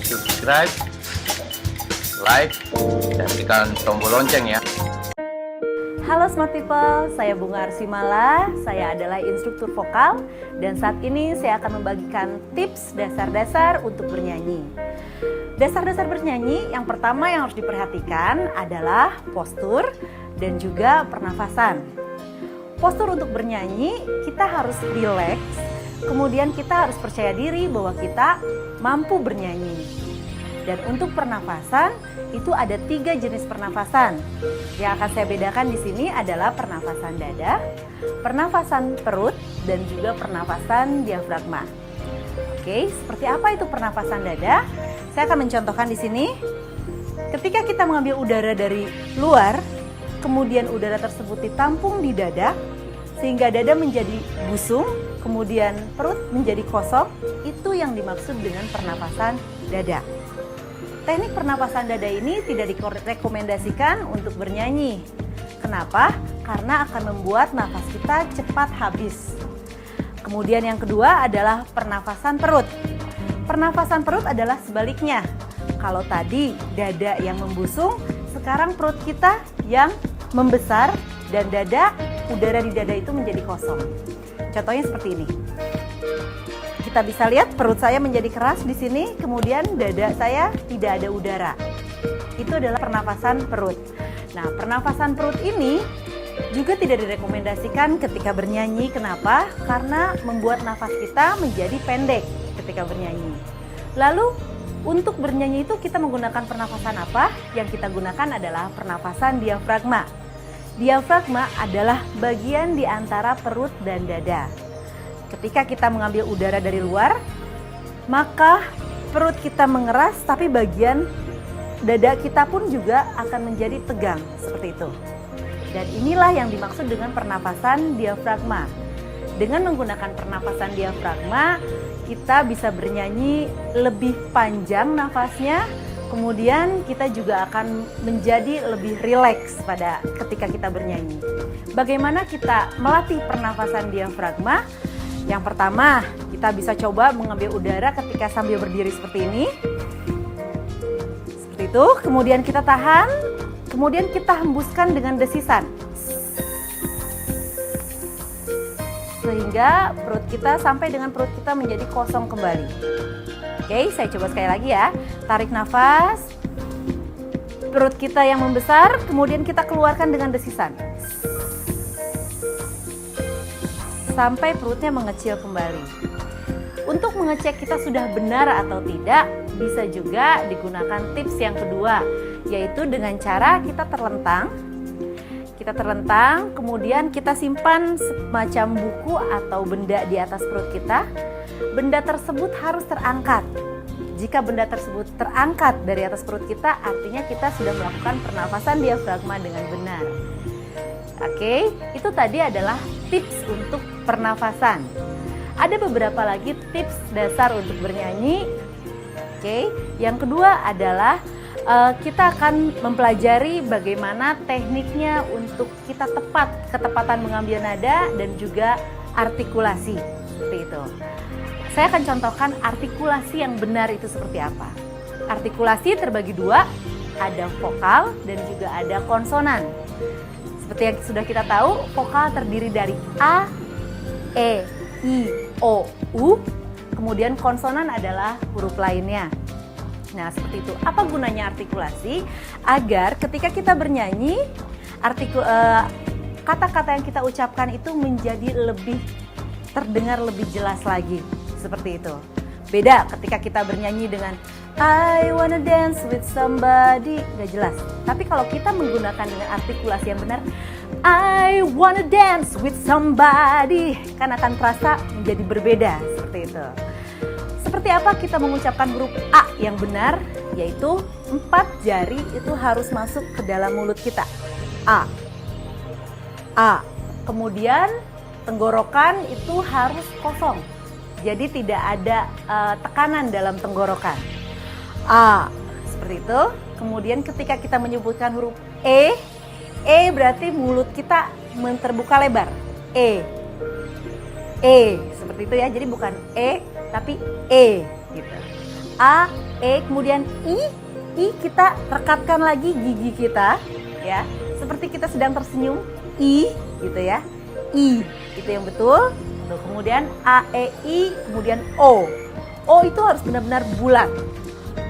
subscribe, like, dan tekan tombol lonceng ya. Halo Smart People, saya Bunga Arsimala, saya adalah instruktur vokal dan saat ini saya akan membagikan tips dasar-dasar untuk bernyanyi. Dasar-dasar bernyanyi yang pertama yang harus diperhatikan adalah postur dan juga pernafasan. Postur untuk bernyanyi kita harus rileks, kemudian kita harus percaya diri bahwa kita mampu bernyanyi. Dan untuk pernafasan itu ada 3 jenis pernafasan. Yang akan saya bedakan di sini adalah pernafasan dada, pernafasan perut, dan juga pernafasan diafragma. Oke, seperti apa itu pernafasan dada? Saya akan mencontohkan di sini. Ketika kita mengambil udara dari luar, kemudian udara tersebut ditampung di dada, sehingga dada menjadi busung, kemudian perut menjadi kosong, itu yang dimaksud dengan pernafasan dada. Teknik pernapasan dada ini tidak direkomendasikan untuk bernyanyi. Kenapa? Karena akan membuat nafas kita cepat habis. Kemudian yang kedua adalah pernafasan perut. Pernafasan perut adalah sebaliknya. Kalau tadi dada yang membusung, sekarang perut kita yang membesar dan udara di dada itu menjadi kosong. Contohnya seperti ini. Kita bisa lihat perut saya menjadi keras di sini, kemudian dada saya tidak ada udara. Itu adalah pernafasan perut. Nah, pernafasan perut ini juga tidak direkomendasikan ketika bernyanyi. Kenapa? Karena membuat nafas kita menjadi pendek ketika bernyanyi. Lalu, untuk bernyanyi itu kita menggunakan pernafasan apa? Yang kita gunakan adalah pernafasan diafragma. Diafragma adalah bagian di antara perut dan dada. Ketika kita mengambil udara dari luar, maka perut kita mengeras, tapi bagian dada kita pun juga akan menjadi tegang, seperti itu. Dan inilah yang dimaksud dengan pernapasan diafragma. Dengan menggunakan pernapasan diafragma, kita bisa bernyanyi lebih panjang nafasnya, kemudian kita juga akan menjadi lebih rileks ketika kita bernyanyi. Bagaimana kita melatih pernapasan diafragma? Yang pertama, kita bisa coba mengambil udara ketika sambil berdiri seperti ini. Seperti itu, kemudian kita tahan, kemudian kita hembuskan dengan desisan. Sehingga perut kita sampai dengan perut kita menjadi kosong kembali. Oke, saya coba sekali lagi ya. Tarik nafas, perut kita yang membesar, kemudian kita keluarkan dengan desisan. Sampai perutnya mengecil kembali. Untuk mengecek kita sudah benar atau tidak, bisa juga digunakan tips yang kedua, yaitu dengan cara kita terlentang. Kita terlentang, kemudian kita simpan semacam buku atau benda di atas perut kita. Benda tersebut harus terangkat. Jika benda tersebut terangkat dari atas perut kita, artinya kita sudah melakukan pernafasan diafragma dengan benar. Oke, itu tadi adalah tips untuk pernafasan. Ada beberapa lagi tips dasar untuk bernyanyi. Oke, yang kedua adalah kita akan mempelajari bagaimana tekniknya untuk kita ketepatan mengambil nada dan juga artikulasi. Seperti itu. Saya akan contohkan artikulasi yang benar itu seperti apa. Artikulasi terbagi 2, ada vokal dan juga ada konsonan. Seperti yang sudah kita tahu, vokal terdiri dari A, E, I, O, U. Kemudian konsonan adalah huruf lainnya. Nah, seperti itu. Apa gunanya artikulasi? Agar ketika kita bernyanyi, kata-kata yang kita ucapkan itu menjadi lebih terdengar lebih jelas lagi. Seperti itu. Beda ketika kita bernyanyi dengan I wanna dance with somebody, gak jelas. Tapi kalau kita menggunakan dengan artikulasi yang benar, I wanna dance with somebody, kan akan terasa menjadi berbeda, seperti itu. Seperti apa kita mengucapkan huruf A yang benar, yaitu 4 jari itu harus masuk ke dalam mulut kita. A. Kemudian tenggorokan itu harus kosong. Jadi tidak ada tekanan dalam tenggorokan. A, seperti itu. Kemudian ketika kita menyebutkan huruf E berarti mulut kita terbuka lebar. E, seperti itu ya. Jadi bukan E, tapi E gitu. A, E, kemudian I kita rekatkan lagi gigi kita, ya. Seperti kita sedang tersenyum, I, gitu ya. I, itu yang betul. Tuh, kemudian A, E, I, kemudian O. O itu harus benar-benar bulat.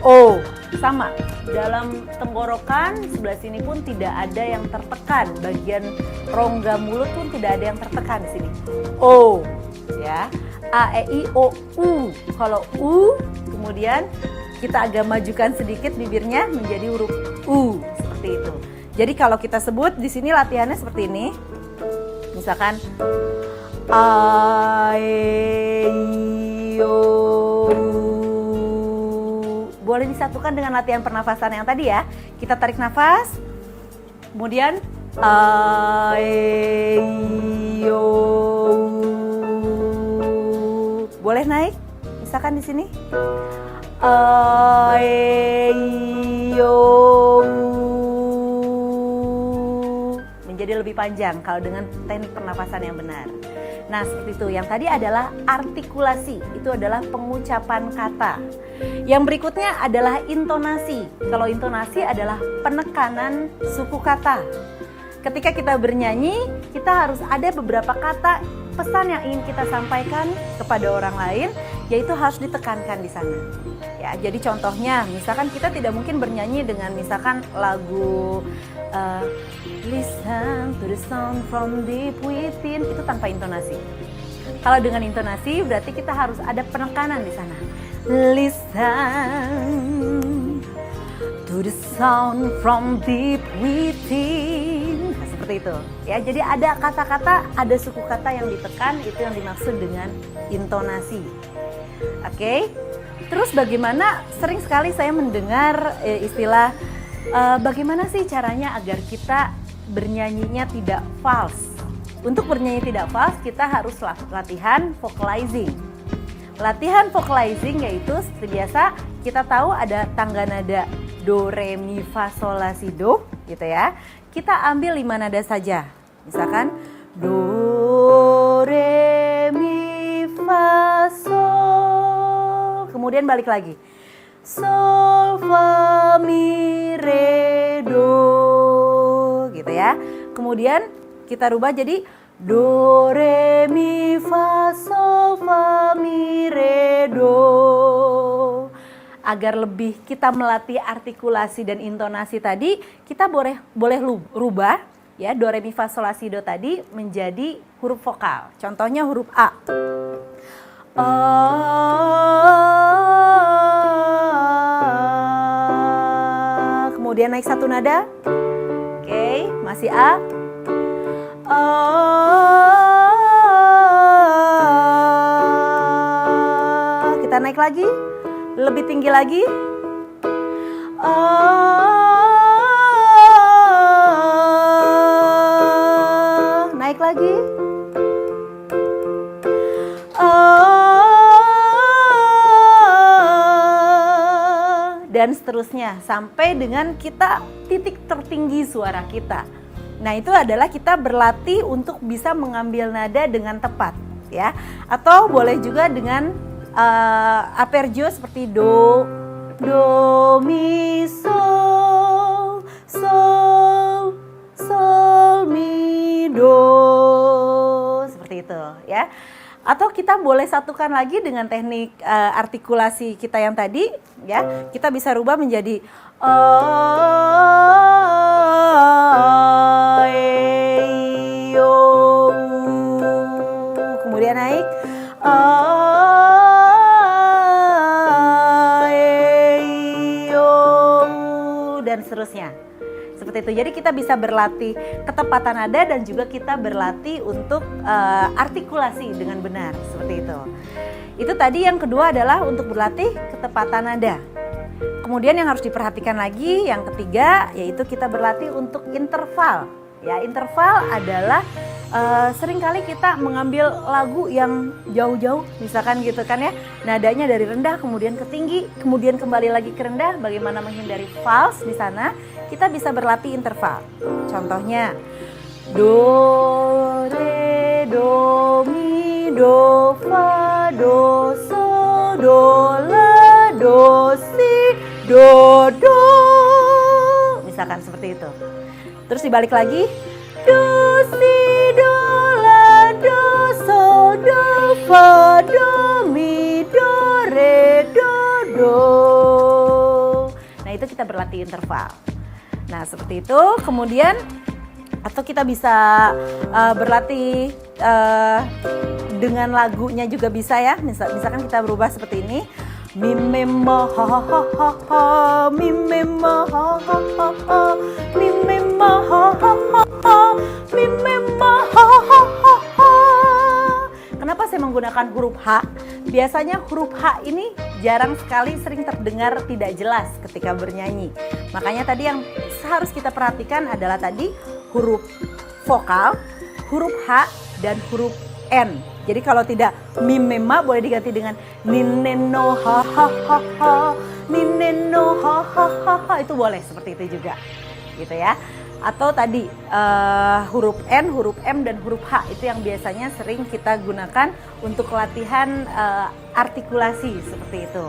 O, sama. Dalam tenggorokan sebelah sini pun tidak ada yang tertekan. Bagian rongga mulut pun tidak ada yang tertekan di sini. O, ya. A, E, I, O, U. Kalau U, kemudian kita agak majukan sedikit bibirnya menjadi huruf U, seperti itu. Jadi kalau kita sebut di sini latihannya seperti ini. Misalkan A, E, I, O, U. Boleh disatukan dengan latihan pernafasan yang tadi ya. Kita tarik nafas. Kemudian A, E, I, O, U. Boleh naik? Misalkan di sini. A, E, I, O, U. Menjadi lebih panjang kalau dengan teknik pernafasan yang benar. Nah, seperti itu. Yang tadi adalah artikulasi. Itu adalah pengucapan kata. Yang berikutnya adalah intonasi. Kalau intonasi adalah penekanan suku kata. Ketika kita bernyanyi, kita harus ada beberapa kata pesan yang ingin kita sampaikan kepada orang lain, yaitu harus ditekankan di sana. Ya, jadi contohnya, misalkan kita tidak mungkin bernyanyi dengan misalkan lagu Listen to the sound from deep within, itu tanpa intonasi. Kalau dengan intonasi berarti kita harus ada penekanan di sana. Listen to the sound from deep within. Nah, seperti itu. Ya, jadi ada kata-kata, ada suku kata yang ditekan, itu yang dimaksud dengan intonasi. Oke. Terus bagaimana, sering sekali saya mendengar istilah bagaimana sih caranya agar kita bernyanyinya tidak false. Untuk bernyanyi tidak false, kita harus latihan vocalizing. Latihan vocalizing yaitu seperti biasa, kita tahu ada tangga nada do, re, mi, fa, sol, la, si, do, gitu ya. Kita ambil 5 nada saja. Misalkan do, re, mi, fa, sol. Kemudian balik lagi. Sol, fa, mi, re, do, gitu ya. Kemudian kita rubah jadi do, re, mi, fa, sol, fa, mi, re, do. Agar lebih kita melatih artikulasi dan intonasi tadi, kita boleh rubah ya do, re, mi, fa, sol, la, si, do tadi menjadi huruf vokal. Contohnya huruf A. Kemudian naik 1 nada. Oke, masih A. Kita naik lagi, lebih tinggi lagi. Naik lagi. Dan seterusnya sampai dengan kita titik tertinggi suara kita. Nah, itu adalah kita berlatih untuk bisa mengambil nada dengan tepat, ya. Atau boleh juga dengan arpeggio seperti do, mi, sol, sol, sol, mi, do, seperti itu, ya. Atau kita boleh satukan lagi dengan teknik artikulasi kita yang tadi, ya. Kita bisa rubah menjadi kemudian naik dan seterusnya. Seperti itu. Jadi kita bisa berlatih ketepatan nada dan juga kita berlatih untuk artikulasi dengan benar, seperti itu. Itu tadi yang kedua adalah untuk berlatih ketepatan nada. Kemudian yang harus diperhatikan lagi yang ketiga yaitu kita berlatih untuk interval. Ya, interval adalah seringkali kita mengambil lagu yang jauh-jauh, misalkan gitu kan ya, nadanya dari rendah kemudian ke tinggi, kemudian kembali lagi ke rendah. Bagaimana menghindari false di sana? Kita bisa berlatih interval. Contohnya do, re, do, mi, do, fa, do, so, do, la, do. seperti itu. Terus dibalik lagi, do si do la do sol do fa do mi do re do do. Nah itu kita berlatih interval. Nah seperti itu. Kemudian atau kita bisa berlatih dengan lagunya juga bisa ya. Misalkan kita berubah seperti ini. Mi me ma ha ha ha ha ha, mi me ma ha ha ha ha, mi me ma ha ha ha ha, mi me ma ha ha ha ha. Kenapa saya menggunakan huruf H? Biasanya huruf H ini jarang sekali sering terdengar tidak jelas ketika bernyanyi. Makanya tadi yang harus kita perhatikan adalah tadi huruf vokal, huruf H, dan huruf N. Jadi kalau tidak mi me ma boleh diganti dengan ni ne no ha ha ha ha, ni ne no ha ha ha ha, itu boleh seperti itu juga, gitu ya. Atau tadi huruf N, huruf M, dan huruf H itu yang biasanya sering kita gunakan untuk latihan artikulasi seperti itu,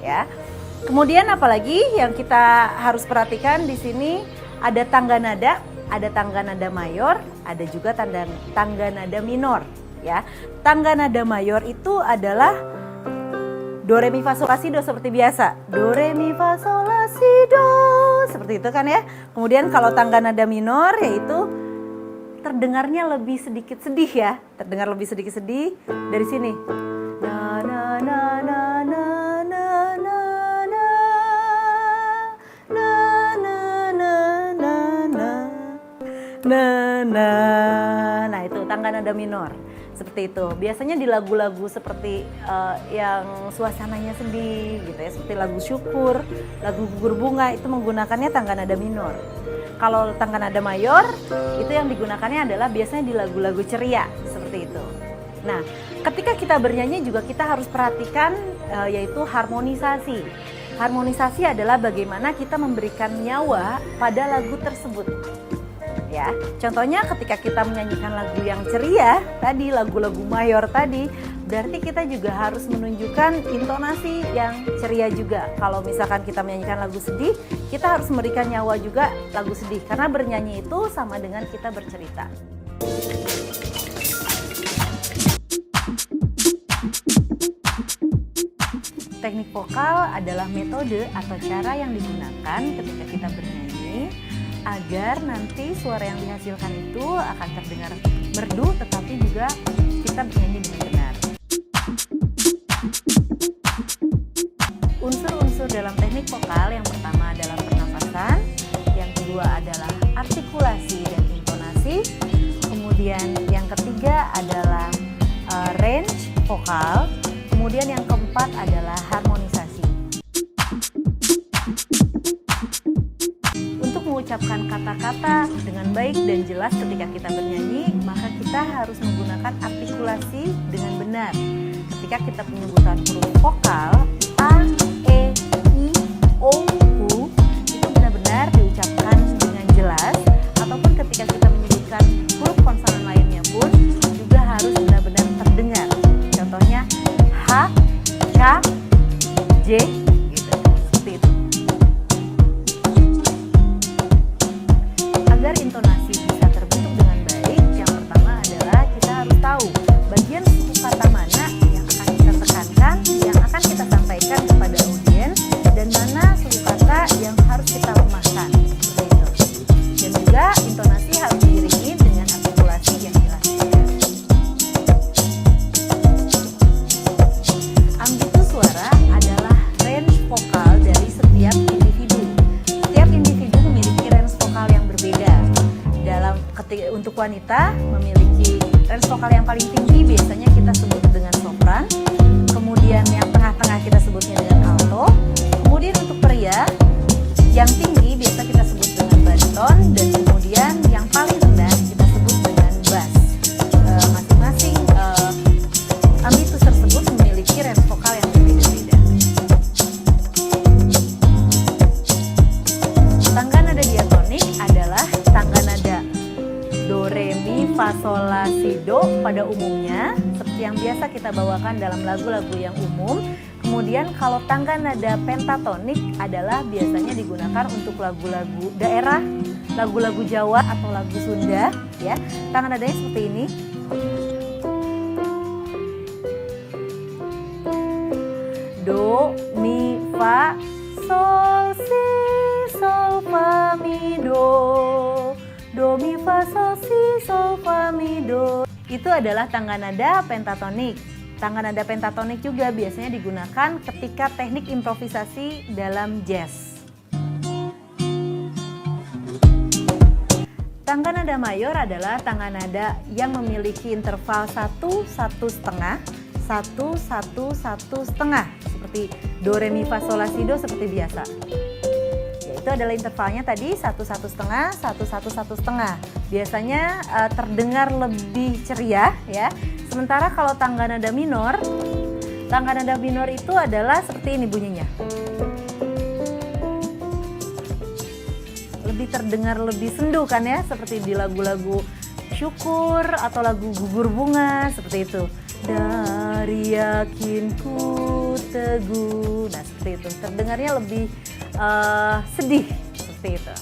ya. Kemudian apalagi yang kita harus perhatikan di sini ada tangga nada mayor, ada juga tangga nada minor. Ya, tangga nada mayor itu adalah do re mi fa sol la si do seperti biasa. Do re mi fa sol la si do seperti itu kan ya. Kemudian kalau tangga nada minor yaitu terdengarnya lebih sedikit sedih ya. Terdengar lebih sedikit sedih dari sini. Na na na na na na na na na na na na na na. Nah itu tangga nada minor. Seperti itu. Biasanya di lagu-lagu seperti yang suasananya sedih gitu ya, seperti lagu syukur, lagu gugur bunga itu menggunakannya tangga nada minor. Kalau tangga nada mayor itu yang digunakannya adalah biasanya di lagu-lagu ceria seperti itu. Nah, ketika kita bernyanyi juga kita harus perhatikan yaitu harmonisasi. Harmonisasi adalah bagaimana kita memberikan nyawa pada lagu tersebut. Ya, contohnya ketika kita menyanyikan lagu yang ceria tadi, lagu-lagu mayor tadi, berarti kita juga harus menunjukkan intonasi yang ceria juga. Kalau misalkan kita menyanyikan lagu sedih, kita harus memberikan nyawa juga lagu sedih, karena bernyanyi itu sama dengan kita bercerita. Teknik vokal adalah metode atau cara yang digunakan ketika kita bernyanyi agar nanti suara yang dihasilkan itu akan terdengar merdu tetapi juga kita bernyanyi dengan benar. Unsur-unsur dalam teknik vokal yang pertama adalah pernafasan, yang kedua adalah artikulasi dan intonasi, kemudian yang ketiga adalah range vokal, kemudian yang keempat adalah harmonisasi. Mengucapkan kata-kata dengan baik dan jelas ketika kita bernyanyi, maka kita harus menggunakan artikulasi dengan benar. Ketika kita penyebutan huruf vokal A, E, I, O, U itu benar-benar diucapkan dengan jelas, ataupun ketika kita menyebutkan huruf konsonan lainnya pun juga harus benar-benar terdengar. Contohnya H, K, J, gitu, seperti itu. Agar intonasi bisa terbentuk dengan baik, yang pertama adalah kita harus tahu bagian suku kata mana yang akan kita tekankan, yang akan kita sampaikan kepada audiens, dan mana suku kata yang harus kita lemahkan. Seperti itu. Dan juga intonasi harus diiringi dengan artikulasi yang jelas. Ambitus suara adalah range vokal dari setiap individu. Setiap individu memiliki range vokal yang berbeda. Untuk wanita memiliki range vokal yang paling tinggi biasanya kita sebut dengan sopran, kemudian yang tengah-tengah kita sebutnya dengan alto, kemudian untuk pria yang tinggi biasa kita sebut dengan bariton, dan kemudian yang paling rendah kita sebut dengan bass. Masing-masing ambitus tersebut memiliki range vokal yang berbeda-beda. Tangga nada diatonik adalah tangga nada do, re, mi, fa, sol, la, si, do pada umumnya, seperti yang biasa kita bawakan dalam lagu-lagu yang umum. Kemudian kalau tangga nada pentatonik adalah biasanya digunakan untuk lagu-lagu daerah, lagu-lagu Jawa atau lagu Sunda ya. Tangga nadanya seperti ini. Do, mi, fa, sol, si, sol, fa, mi, do. Do, mi, fa, sol, si, sol, fa, mi, do. Itu adalah tangga nada pentatonik. Tangga nada pentatonik juga biasanya digunakan ketika teknik improvisasi dalam jazz. Tangga nada mayor adalah tangga nada yang memiliki interval 1, 1,5, 1, 1, 1,5 seperti do, re, mi, fa, sol, la, si, do seperti biasa. Yaitu adalah intervalnya tadi 1, 1,5, 1, 1, 1,5. Biasanya terdengar lebih ceria ya. Sementara kalau tangga nada minor itu adalah seperti ini bunyinya. Lebih terdengar lebih sendu kan ya, seperti di lagu-lagu syukur atau lagu gugur bunga seperti itu. Dari yakinku teguh. Nah seperti itu, terdengarnya lebih sedih seperti itu.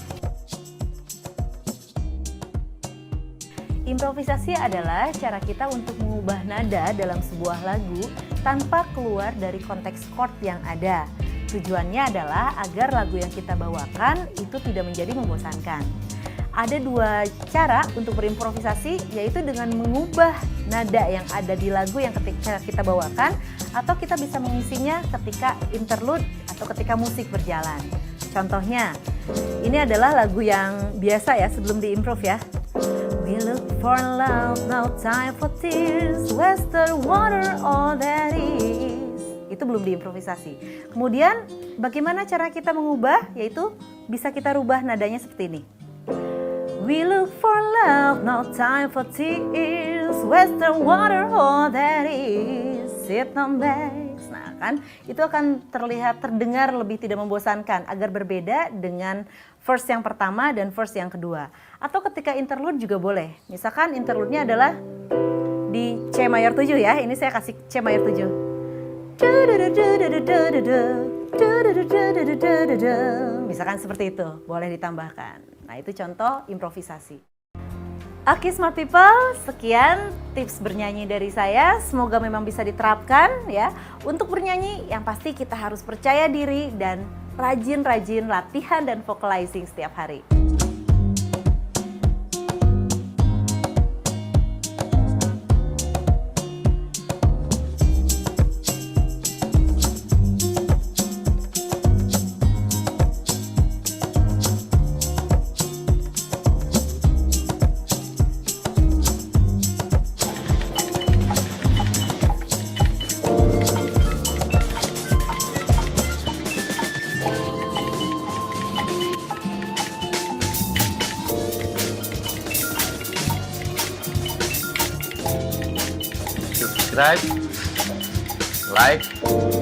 Improvisasi adalah cara kita untuk mengubah nada dalam sebuah lagu tanpa keluar dari konteks chord yang ada. Tujuannya adalah agar lagu yang kita bawakan itu tidak menjadi membosankan. Ada dua cara untuk berimprovisasi, yaitu dengan mengubah nada yang ada di lagu yang ketika kita bawakan, atau kita bisa mengisinya ketika interlude atau ketika musik berjalan. Contohnya, ini adalah lagu yang biasa ya sebelum diimprov ya. We look for love, no time for tears, western water, all that is. Itu belum diimprovisasi. Kemudian bagaimana cara kita mengubah? Yaitu bisa kita rubah nadanya seperti ini. We look for love, no time for tears, western water, all that is, sit on backs. Nah kan, itu akan terlihat terdengar lebih tidak membosankan agar berbeda dengan verse yang pertama dan verse yang kedua. Atau ketika interlude juga boleh. Misalkan interlude-nya adalah di C mayor 7 ya. Ini saya kasih C mayor 7. Misalkan seperti itu, boleh ditambahkan. Nah, itu contoh improvisasi. Oke Smart People, sekian tips bernyanyi dari saya. Semoga memang bisa diterapkan ya. Untuk bernyanyi yang pasti kita harus percaya diri dan rajin-rajin latihan dan vocalizing setiap hari. Subscribe, like,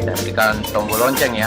dan tekan tombol lonceng ya.